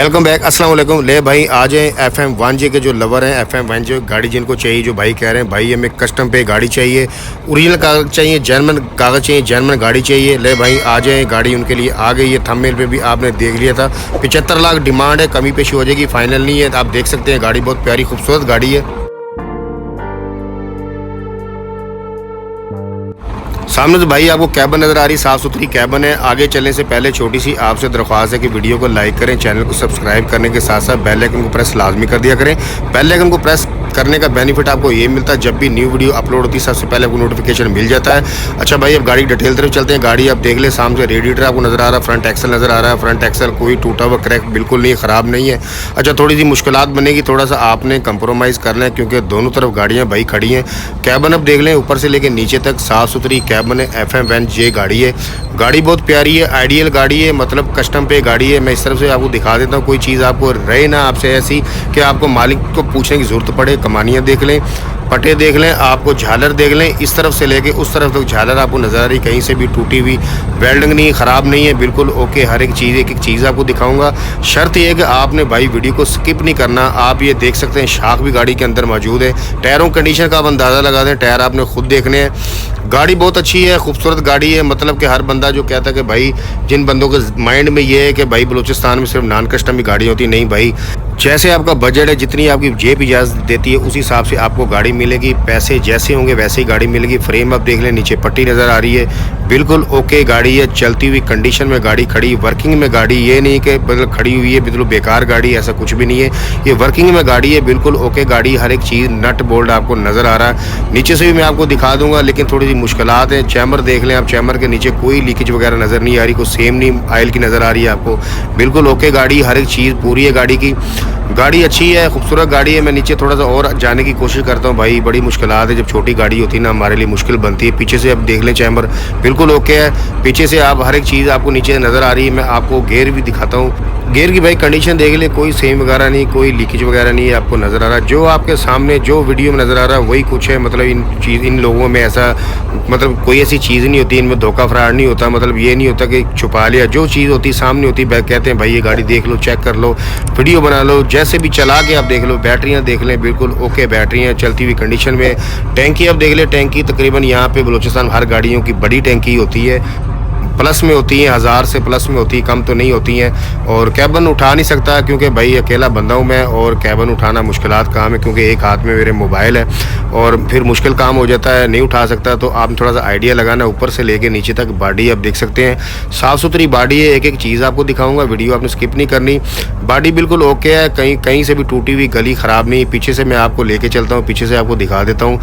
Welcome back, अस्सलाम वालेकुम। ले भाई आ जाए FM1J के जो लवर हैं, FM1J गाड़ी जिनको चाहिए, जो भाई कह रहे हैं भाई हमें कस्टम पे गाड़ी चाहिए, ओरिजिनल कागज़ चाहिए, जर्मन कागज़ चाहिए, जर्मन गाड़ी चाहिए। ले भाई आ जाए, गाड़ी उनके लिए आ गई है। थंबनेल पे भी आपने देख लिया था, 75 लाख डिमांड है, कमी पेशी हो जाएगी, फाइनल नहीं है। आप देख सकते हैं गाड़ी बहुत प्यारी खूबसूरत गाड़ी है। सामने तो भाई आपको कैबन नज़र आ रही, साफ़ सुथरी कैबन है। आगे चलने से पहले छोटी सी आपसे दरख्वास्त है कि वीडियो को लाइक करें, चैनल को सब्सक्राइब करने के साथ साथ बेल आइकन को प्रेस लाजमी कर दिया करें। बेल आइकन को प्रेस करने का बेनिफिट आपको ये मिलता है, जब भी न्यू वीडियो अपलोड होती है सबसे पहले आपको नोटिफिकेशन मिल जाता है। अच्छा भाई, अब गाड़ी डिटेल तरफ चलते हैं। गाड़ी आप देख ले, सामने से रेडिएटर आपको नज़र आ रहा है, फ्रंट एक्सल नज़र आ रहा है। फ्रंट एक्सल कोई टूटा हुआ क्रैक बिल्कुल नहीं, ख़राब नहीं है। अच्छा, थोड़ी सी मुश्किलात बनेगी, थोड़ा सा आपने कंप्रोमाइज़ करना है क्योंकि दोनों तरफ गाड़ियाँ भाई खड़ी हैं। कैबन अब देख लें, ऊपर से लेकर नीचे तक साफ़ सुथरी कैबन है। FM1J गाड़ी है, गाड़ी बहुत प्यारी है, आइडियल गाड़ी है, मतलब कस्टम पे गाड़ी है। मैं इस तरफ से आपको दिखा देता हूँ, कोई चीज़ आपको रहे ना आपसे ऐसी कि आपको मालिक को पूछने की ज़रूरत पड़े। कमानियाँ देख लें, पटे देख लें, आपको झालर देख लें, इस तरफ से लेके उस तरफ तक झालर आपको नज़र आ रही, कहीं से भी टूटी हुई, वेल्डिंग नहीं, ख़राब नहीं है, बिल्कुल ओके। हर एक चीज़ एक चीज़ आपको दिखाऊंगा। शर्त यह है कि आपने भाई वीडियो को स्किप नहीं करना। आप ये देख सकते हैं शाख भी गाड़ी के अंदर मौजूद है। टायरों कंडीशन का आप अंदाज़ा लगा दें, टायर आपने खुद देखने हैं। गाड़ी बहुत अच्छी है, खूबसूरत गाड़ी है। मतलब कि हर बंदा जो कहता है कि भाई, जिन बंदों के माइंड में ये है कि भाई बलूचिस्तान में सिर्फ नॉन कस्टम की गाड़ी होती, नहीं भाई, जैसे आपका बजट है, जितनी आपकी जेब इजाज़त देती है उस हिसाब से आपको गाड़ी मिलेगी। पैसे जैसे होंगे वैसे ही गाड़ी मिलेगी। फ्रेम आप देख लें, नीचे पट्टी नज़र आ रही है, बिल्कुल ओके गाड़ी है। चलती हुई कंडीशन में गाड़ी खड़ी, वर्किंग में गाड़ी, ये नहीं कि मतलब खड़ी हुई है बिल्कुल बेकार गाड़ी, ऐसा कुछ भी नहीं है। ये वर्किंग में गाड़ी है, बिल्कुल ओके गाड़ी। हर एक चीज़ नट बोल्ट आपको नज़र आ रहा है। नीचे से भी मैं आपको दिखा दूंगा, लेकिन थोड़ी सी मुश्किलात है। चैम्बर देख लें आप, चैम्बर के नीचे कोई लीकेज वगैरह नज़र नहीं आ रही, कोई सेम नहीं आयल की नज़र आ रही है आपको। बिल्कुल ओके गाड़ी, हर एक चीज़ पूरी है गाड़ी की। गाड़ी अच्छी है, खूबसूरत गाड़ी है। मैं नीचे थोड़ा सा और जाने की कोशिश करता हूँ भाई, बड़ी मुश्किलात है। जब छोटी गाड़ी होती है ना, हमारे लिए मुश्किल बनती है। पीछे से आप देख लें, चैम्बर बिल्कुल ओके है। पीछे से आप हर एक चीज़ आपको नीचे नज़र आ रही है। मैं आपको गेयर भी दिखाता हूँ, गेयर की भाई कंडीशन देख ले, कोई सेम वगैरह नहीं, कोई लीकेज वगैरह नहीं है, आपको नज़र आ रहा है। जो आपके सामने जो वीडियो में नज़र आ रहा है वही कुछ है। मतलब इन लोगों में ऐसा, मतलब कोई ऐसी चीज़ नहीं होती, इनमें धोखा फ्रॉड नहीं होता। मतलब ये नहीं होता कि छुपा लिया, जो चीज़ होती सामने होती, कहते हैं भाई ये गाड़ी देख लो, चेक कर लो, वीडियो बना लो, जैसे भी चला के आप देख लो। बैटरियाँ देख लें, बिल्कुल ओके बैटरियाँ चलती हुई कंडीशन में। टैंकी आप देख लें, टैंकी तकरीबन यहाँ पे बलूचिस्तान हर गाड़ियों की बड़ी टैंकी होती है, प्लस में होती हैं, 1000 से प्लस में होती है, कम तो नहीं होती हैं। और कैबन उठा नहीं सकता क्योंकि भाई अकेला बंदा हूँ मैं, और कैबन उठाना मुश्किलात काम है क्योंकि एक हाथ में मेरे मोबाइल है और फिर मुश्किल काम हो जाता है, नहीं उठा सकता। तो आप थोड़ा सा आइडिया लगाना, ऊपर से लेके नीचे तक बॉडी आप देख सकते हैं, साफ़ सुथरी बॉडी है। एक एक चीज़ आपको दिखाऊँगा, वीडियो आपने स्किप नहीं करनी। बॉडी बिल्कुल ओके है, कहीं से भी टूटी हुई गली ख़राब नहीं। पीछे से मैं आपको लेके चलता हूँ, पीछे से आपको दिखा देता हूँ।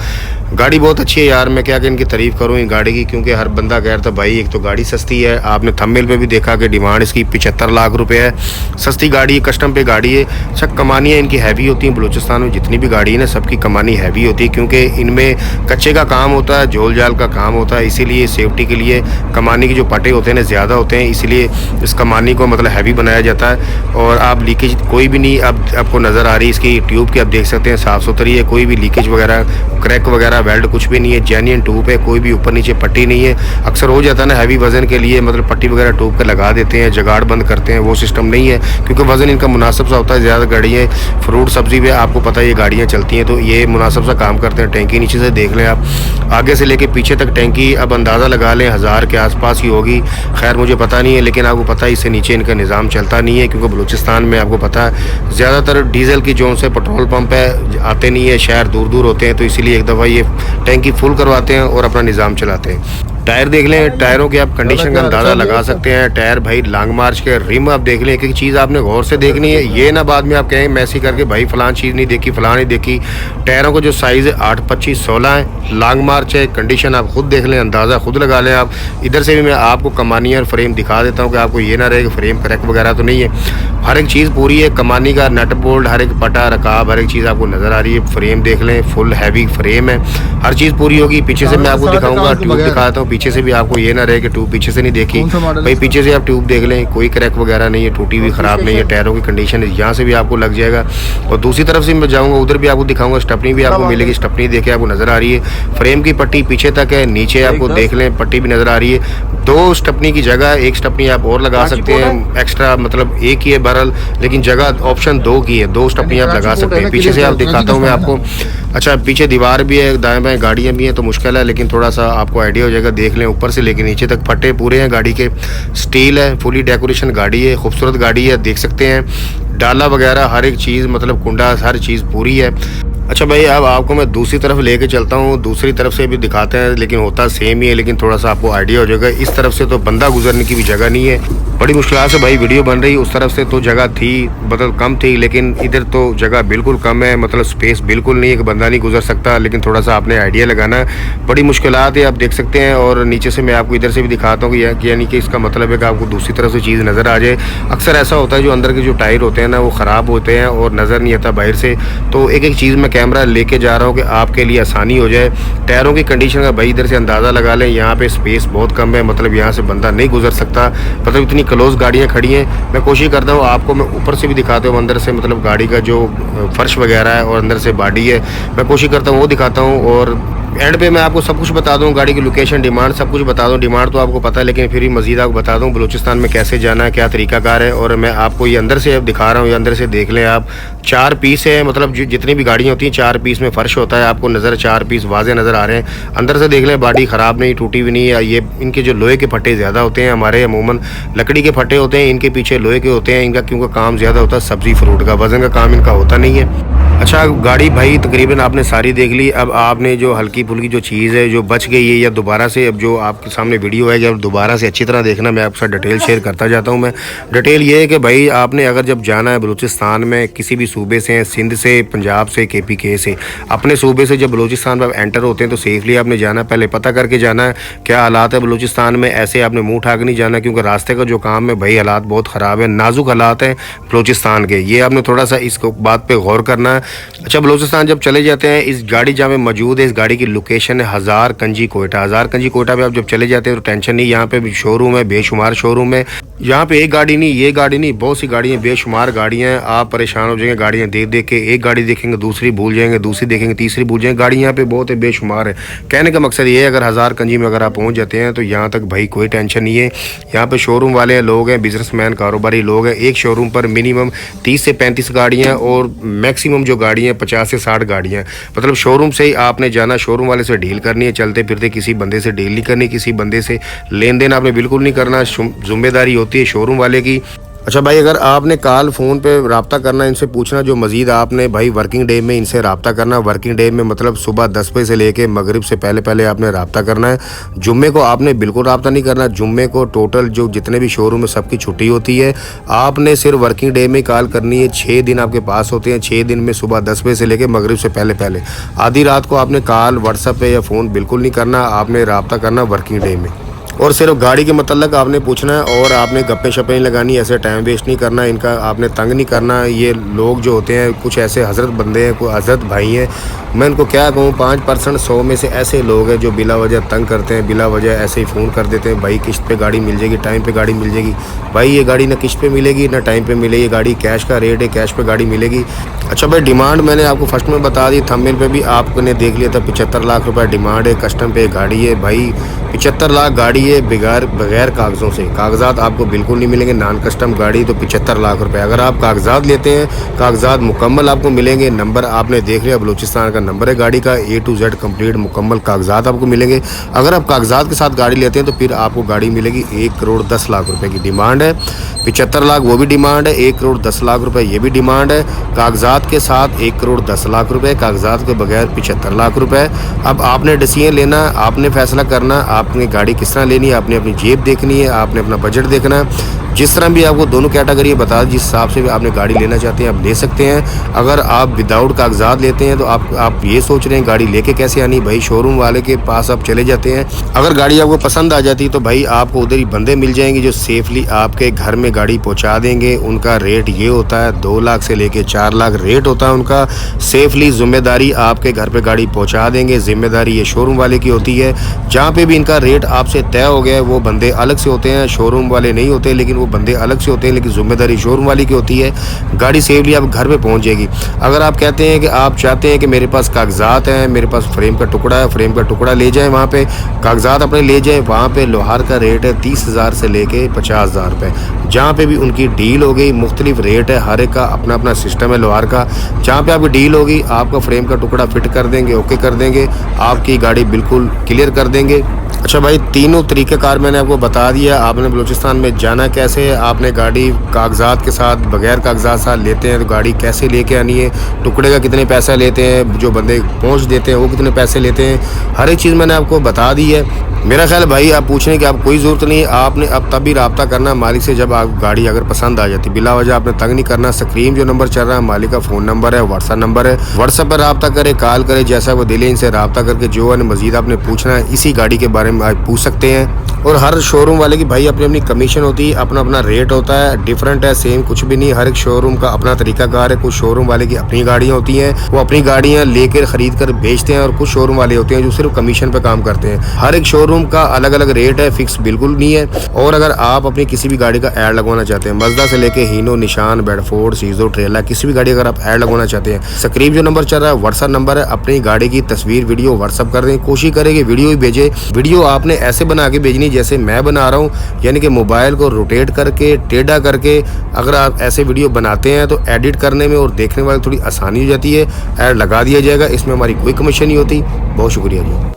गाड़ी बहुत अच्छी है यार, मैं क्या कि इनकी तारीफ़ करूँ इन गाड़ी की, क्योंकि हर बंदा कह रहा था भाई एक तो गाड़ी सस्ती है। आपने थंबनेल पे भी देखा कि डिमांड इसकी 75 लाख रुपए है। सस्ती गाड़ी है, कस्टम पे गाड़ी है। सब कमानियाँ इनकी हैवी होती हैं। बलूचिस्तान में जितनी भी गाड़ी है ना, सबकी कमानी हैवी होती है क्योंकि इनमें कच्चे का काम होता है, झोल जाल का काम होता है। इसीलिए सेफ्टी के लिए कमानी के जो पटे होते हैं ना ज़्यादा होते हैं, इसलिए इस कमानी को मतलब हैवी बनाया जाता है। और आप लीकेज कोई भी नहीं अब आपको नज़र आ रही, इसकी ट्यूब की आप देख सकते हैं, साफ़ सुथरी है, कोई भी लीकेज वगैरह, क्रैक वगैरह, वेल्ड कुछ भी नहीं है, जेन्युइन ट्यूब है, कोई भी ऊपर नीचे पट्टी नहीं है। अक्सर हो जाता है ना हैवी वज़न के लिए, मतलब पट्टी वगैरह टूब पे लगा देते हैं, जगाड़ बंद करते हैं, वो सिस्टम नहीं है क्योंकि वज़न इनका मुनासिब सा होता है। ज़्यादा गाड़ियाँ फ्रूट सब्जी पे आपको पता है ये गाड़ियाँ चलती हैं, तो ये मुनासिब सा काम करते हैं। टैंकी नीचे से देख लें आप, आगे से लेके पीछे तक टैंकी अब अंदाज़ा लगा लें 1000 के आसपास ही होगी। खैर मुझे पता नहीं है, लेकिन आपको पता है इससे नीचे इनका निज़ाम चलता नहीं है क्योंकि बलूचिस्तान में आपको पता है ज़्यादातर डीजल की जो से पेट्रोल पंप है आते नहीं है, शहर दूर दूर होते हैं, तो इसीलिए एक दफ़ा ये टैंकी फुल करवाते हैं और अपना निज़ाम चलाते हैं। टायर देख लें, टायरों के आप कंडीशन का अंदाज़ा लगा सकते हैं। टायर भाई लॉन्ग मार्च के, रिम आप देख लें, एक एक चीज़ आपने गौर से देखनी है। ये ना बाद में आप कहें मैसी करके भाई फ़लान चीज़ नहीं देखी, फ़लान नहीं देखी। टायरों का जो साइज़ है 8, 25, 16 है, लॉन्ग मार्च है। कंडीशन आप खुद देख लें, अंदाज़ा खुद लगा लें आप। इधर से भी मैं आपको कमानी और फ्रेम दिखा देता हूँ कि आपको ये ना रहे कि फ्रेम क्रैक वगैरह तो नहीं है। हर एक चीज़ पूरी है, कमानी का नट बोल्ट, हर एक पटा रकाब, हर एक चीज़ आपको नज़र आ रही है। फ्रेम देख लें, फुल हैवी फ्रेम है, हर चीज़ पूरी होगी। पीछे से मैं आपको दिखाऊँगा, ट्यूब दिखाता हूँ। पीछे से भी आपको ये ना रहे कि ट्यूब पीछे से नहीं देखी कौन सा मॉडल भाई, है पीछे से आप ट्यूब देख लें, कोई क्रैक वगैरह नहीं है, टूटी हुई ख़राब नहीं है, टायरों की कंडीशन यहाँ से भी आपको लग जाएगा। और दूसरी तरफ से मैं जाऊँगा उधर भी आपको दिखाऊंगा, स्टपनी भी आपको मिलेगी, स्टपनी देखे आपको नज़र आ रही है। फ्रेम की पट्टी पीछे तक है, नीचे आपको देख लें पट्टी भी नज़र आ रही है। 2 स्टपनी की जगह 1 स्टपनी आप और लगा सकते हैं एक्स्ट्रा, मतलब एक ही है बहरहाल, लेकिन जगह ऑप्शन 2 की है, 2 स्टपनी आप लगा सकते हैं। पीछे से आप दिखाता हूँ मैं आपको। अच्छा, पीछे दीवार भी है, दाएं बाएं गाड़ियाँ भी हैं, तो मुश्किल है, लेकिन थोड़ा सा आपको आइडिया हो जाएगा। देख लें ऊपर से लेके नीचे तक फट्टे पूरे हैं गाड़ी के, स्टील है, फुली डेकोरेशन गाड़ी है, खूबसूरत गाड़ी है, देख सकते हैं। डाला वगैरह हर एक चीज़, मतलब कुंडा हर चीज़ पूरी है। अच्छा भाई, अब आपको मैं दूसरी तरफ लेके चलता हूँ, दूसरी तरफ से भी दिखाते हैं, लेकिन होता सेम ही है, लेकिन थोड़ा सा आपको आइडिया हो जाएगा। इस तरफ से तो बंदा गुजरने की भी जगह नहीं है, बड़ी मुश्किल से भाई वीडियो बन रही। उस तरफ से तो जगह थी, मतलब कम थी, लेकिन इधर तो जगह बिल्कुल कम है, मतलब स्पेस बिल्कुल नहीं है कि बंदा नहीं गुजर सकता, लेकिन थोड़ा सा आपने आइडिया लगाना है। बड़ी मुश्किलात है, आप देख सकते हैं। और नीचे से मैं आपको इधर से भी दिखाता हूँ कि यानी कि इसका मतलब है कि आपको दूसरी तरफ से चीज़ नज़र आ जाए। अक्सर ऐसा होता है जो अंदर के जो टायर होते हैं ना, वो ख़राब होते हैं और नज़र नहीं आता बाहर से, तो एक एक चीज़ मैं कैमरा लेके जा रहा हूँ कि आपके लिए आसानी हो जाए। टायरों की कंडीशन का भाई इधर से अंदाज़ा लगा लें, यहाँ पे स्पेस बहुत कम है, मतलब यहाँ से बंदा नहीं गुजर सकता, मतलब इतनी क्लोज गाड़ियाँ खड़ी हैं। मैं कोशिश करता हूँ आपको मैं ऊपर से भी दिखाता हूँ, अंदर से मतलब गाड़ी का जो फर्श वगैरह है और अंदर से बॉडी है, मैं कोशिश करता हूँ वो दिखाता हूँ। और एंड पे मैं आपको सब कुछ बता दूँ, गाड़ी की लोकेशन, डिमांड, सब कुछ बता दूँ। डिमांड तो आपको पता है, लेकिन फिर भी मज़ीद आपको बता दूँ बलूचिस्तान में कैसे जाना है, क्या तरीकाकार है। और मैं आपको ये अंदर से अब दिखा रहा हूँ, ये अंदर से देख लें आप। 4 पीस है, मतलब जितनी भी गाड़ियाँ होती हैं 4 पीस में फ़र्श होता है, आपको नज़र 4 पीस वाजे नज़र आ रहे हैं। अंदर से देख लें, बॉडी ख़राब नहीं, टूटी भी नहीं है। ये इनके जो लोहे के फट्टे ज़्यादा होते हैं, हमारे अमूमन लकड़ी के फट्टे होते हैं, इनके पीछे लोहे के होते हैं। इनका क्योंकि काम ज़्यादा होता है, सब्ज़ी फ्रूट का, वज़न का काम इनका होता नहीं है। अच्छा, गाड़ी भाई तकरीबन आपने सारी देख ली। अब आपने जो हल्की फुल्की जो चीज़ है जो बच गई है, या दोबारा से अब जो आपके सामने वीडियो है, या दोबारा से अच्छी तरह देखना, मैं आपके साथ डिटेल शेयर करता जाता हूँ। मैं डिटेल ये है कि भाई आपने अगर जब जाना है बलूचिस्तान में, किसी भी सूबे से, सिंध से, पंजाब से, KPK से, अपने सूबे से जब बलूचिस्तान में एंटर होते हैं तो सेफली आपने जाना है, पहले पता करके जाना है क्या हालात है बलूचिस्तान में। ऐसे आपने मुँह उठा के नहीं जाना, क्योंकि रास्ते का जो काम है भाई, हालात बहुत ख़राब है, नाजुक हालात हैं बलूचिस्तान के, ये आपने थोड़ा सा इस बात पर गौर करना है। अच्छा, बलूचिस्तान जब चले जाते हैं, इस गाड़ी जहाँ में मौजूद है, इस गाड़ी की लोकेशन है हज़ार कंजी कोयटा। हज़ार कंजी कोयटा पे आप जब चले जाते हैं तो टेंशन नहीं, यहाँ पे शोरूम है, बेशुमार शोरूम है। यहाँ पे एक गाड़ी नहीं, ये गाड़ी नहीं, बहुत सी गाड़ियाँ, बेशुमार गाड़ियाँ हैं। आप परेशान हो जाएंगे गाड़ियाँ देख देख के, एक गाड़ी देखेंगे दूसरी भूल जाएंगे, दूसरी देखेंगे तीसरी भूल जाएंगे। गाड़ी यहाँ पे बहुत है, बेशुमार है। कहने का मकसद ये है, अगर हज़ार कंजी में अगर आप पहुँच जाते हैं तो यहाँ तक भाई कोई टेंशन नहीं है। यहाँ पे शोरूम वाले लोग हैं, बिजनेसमैन, कारोबारी लोग हैं। एक शोरूम पर मिनिमम 30 से 35 गाड़ियाँ और मैक्सिमम जो गाड़ियाँ 50 से 60 गाड़ियाँ, मतलब शोरूम से ही आपने जाना, शोरूम वाले से डील करनी है। चलते फिरते किसी बंदे से डील नहीं करनी, किसी बंदे से लेन देन आपने बिल्कुल नहीं करना, जिम्मेदारी होती है शोरूम वाले की। अच्छा भाई, अगर आपने कॉल फ़ोन पे रब्ता करना, इनसे पूछना, जो मज़ीद आपने भाई वर्किंग डे में इनसे रब्ता करना। वर्किंग डे में मतलब सुबह 10 बजे से लेके मगरिब से पहले पहले आपने रब्ता करना है। जुम्मे को आपने बिल्कुल रब्ता नहीं करना। जुम्मे को टोटल जो जितने भी शोरूम है सबकी छुट्टी होती है। आपने सिर्फ वर्किंग डे में कॉल करनी है। 6 दिन आपके पास होते हैं, 6 दिन में सुबह 10 बजे से लेकर मगरिब से पहले पहले। आधी रात को आपने कॉल व्हाट्सएप पे या फ़ोन बिल्कुल नहीं करना, आपने रब्ता करना वर्किंग डे में। और सिर्फ गाड़ी के मतलब आपने पूछना है, और आपने गप्पे शप्पे नहीं लगानी, ऐसे टाइम वेस्ट नहीं करना, इनका आपने तंग नहीं करना। ये लोग जो होते हैं कुछ ऐसे हज़रत बंदे हैं, कोई हज़रत भाई हैं, मैं इनको क्या कहूँ, 5% 100 में से ऐसे लोग हैं जो बिला वजह तंग करते हैं, बिला वजह ऐसे ही फ़ोन कर देते हैं, भाई किस्त पे गाड़ी मिल जाएगी, टाइम पे गाड़ी मिल जाएगी। भाई ये गाड़ी ना किस्त पे मिलेगी ना टाइम पे मिलेगी, गाड़ी कैश का रेट है, कैश पे गाड़ी मिलेगी। अच्छा भाई, डिमांड मैंने आपको फर्स्ट में बता दी, थंबनेल पे भी आपने देख लिया था, 75 लाख रुपए डिमांड है। कस्टम पे गाड़ी है भाई, 75 लाख गाड़ी है, बगैर कागज़ों से। कागजात आपको बिल्कुल नहीं मिलेंगे, नॉन कस्टम गाड़ी तो 75 लाख रुपए। अगर आप कागजात लेते हैं, कागजात मुकम्मल आपको मिलेंगे। नंबर आपने देख लिया, बलूचिस्तान का नंबर है गाड़ी का, A to Z कंप्लीट मुकम्मल कागजात आपको मिलेंगे। अगर आप कागजात के साथ गाड़ी लेते हैं तो फिर आपको गाड़ी मिलेगी 1 करोड़ 10 लाख रुपए की डिमांड है। 75 लाख वो भी डिमांड है, 1 करोड़ 10 लाख रुपए ये भी डिमांड है। कागजात के साथ 1 करोड़ 10 लाख रुपए, कागजात के बगैर 75 लाख रुपए। अब आपने डिसीजन लेना, आपने फैसला करना, आपने गाड़ी किस तरह लेनी है, आपने अपनी जेब देखनी है, आपने अपना बजट देखना है। जिस तरह भी आपको दोनों कैटेगरी बता जिस हिसाब से भी आपने गाड़ी लेना चाहते हैं आप ले सकते हैं। अगर आप विदाउट कागजात लेते हैं तो आप ये सोच रहे हैं गाड़ी लेके कैसे आनी, भाई शोरूम वाले के पास आप चले जाते हैं। अगर गाड़ी आपको पसंद आ जाती तो भाई आपको उधर ही बंदे मिल जाएंगे जो सेफली आपके घर में गाड़ी पहुंचा देंगे। उनका रेट ये होता है 2 लाख से लेके 4 लाख रेट होता है उनका। सेफली जिम्मेदारी आपके घर पे गाड़ी पहुंचा देंगे, जिम्मेदारी ये शोरूम वाले की होती है। जहाँ पे भी इनका रेट आपसे तय हो गया है वो बंदे अलग से होते हैं, शोरूम वाले नहीं होते, लेकिन वो बंदे अलग से होते हैं, लेकिन जिम्मेदारी शोरूम वाले की होती है। गाड़ी सेफली आप घर पे पहुंच जाएगी। अगर आप कहते हैं कि आप चाहते हैं कि मेरे पास कागजात हैं, मेरे पास फ्रेम का टुकड़ा है, फ्रेम का टुकड़ा ले जाएं, वहाँ पे कागजात अपने ले जाएं। वहाँ पे लोहार का रेट है 30,000 से लेके 50,000 रुपये। जहाँ पे भी उनकी डील हो गई, मुख्तलिफ रेट है, हर एक का अपना अपना सिस्टम है लोहार का। जहाँ पे आपकी डील होगी आपका फ्रेम का टुकड़ा फिट कर देंगे, ओके कर देंगे, आपकी गाड़ी बिल्कुल क्लियर कर देंगे। अच्छा भाई, तीनों तरीक़ेकार मैंने आपको बता दिया। आपने बलूचिस्तान में जाना कैसे है, आपने गाड़ी कागजात के साथ बगैर कागजात साथ लेते हैं तो गाड़ी कैसे लेके आनी है, टुकड़े का कितने पैसा लेते हैं, जो बंदे पहुंच देते हैं वो कितने पैसे लेते हैं, हर एक चीज़ मैंने आपको बता दी है। मेरा ख्याल भाई आप पूछने की आप कोई ज़रूरत नहीं है। आपने अब तभी रब्ता करना मालिक से जब आप गाड़ी अगर पसंद आ जाती, बिला वजह आपने तंग नहीं करना। स्क्रीन जो नंबर चल रहा है मालिक का फ़ोन नंबर है, व्हाट्सअप नंबर है, व्हाट्सअप पर रब्ता करें, कॉल करें, जैसा वो दिले इनसे रब्ता करके जो है मज़ीद आपने पूछना है इसी गाड़ी के बारे में आप पूछ सकते हैं। और हर शोरूम वाले की भाई अपनी अपनी कमीशन होती है, अपना अपना रेट होता है, डिफरेंट है, सेम कुछ भी नहीं। हर एक शोरूम का अपना तरीकाकार है। कुछ शोरूम वाले की अपनी गाड़ियाँ होती हैं, वो अपनी गाड़ियाँ लेकर ख़रीद कर बेचते हैं, और कुछ शोरूम वाले होते हैं जो सिर्फ कमीशन पे काम करते हैं। हर एक शोरूम का अलग अलग रेट है, फिक्स बिल्कुल नहीं है। और अगर आप अपनी किसी भी गाड़ी का ऐड लगवाना चाहते हैं, मज़दा से लेके हीनो, निशान, बेडफोर्ड, सीजो, ट्रेला, किसी भी गाड़ी अगर आप ऐड लगवाना चाहते हैं, स्क्रीन जो नंबर चल रहा है व्हाट्सअप नंबर है, अपनी गाड़ी की तस्वीर वीडियो व्हाट्सअप कर दें। कोशिश करें कि वीडियो ही भेजें। वीडियो आपने ऐसे बना के भेजनी जैसे मैं बना रहा हूँ, यानी कि मोबाइल को रोटेट करके, टेढ़ा करके। अगर आप ऐसे वीडियो बनाते हैं तो एडिट करने में और देखने वाले थोड़ी आसानी हो जाती है। ऐड लगा दिया जाएगा, इसमें हमारी कोई कमीशन नहीं होती। बहुत शुक्रिया जी।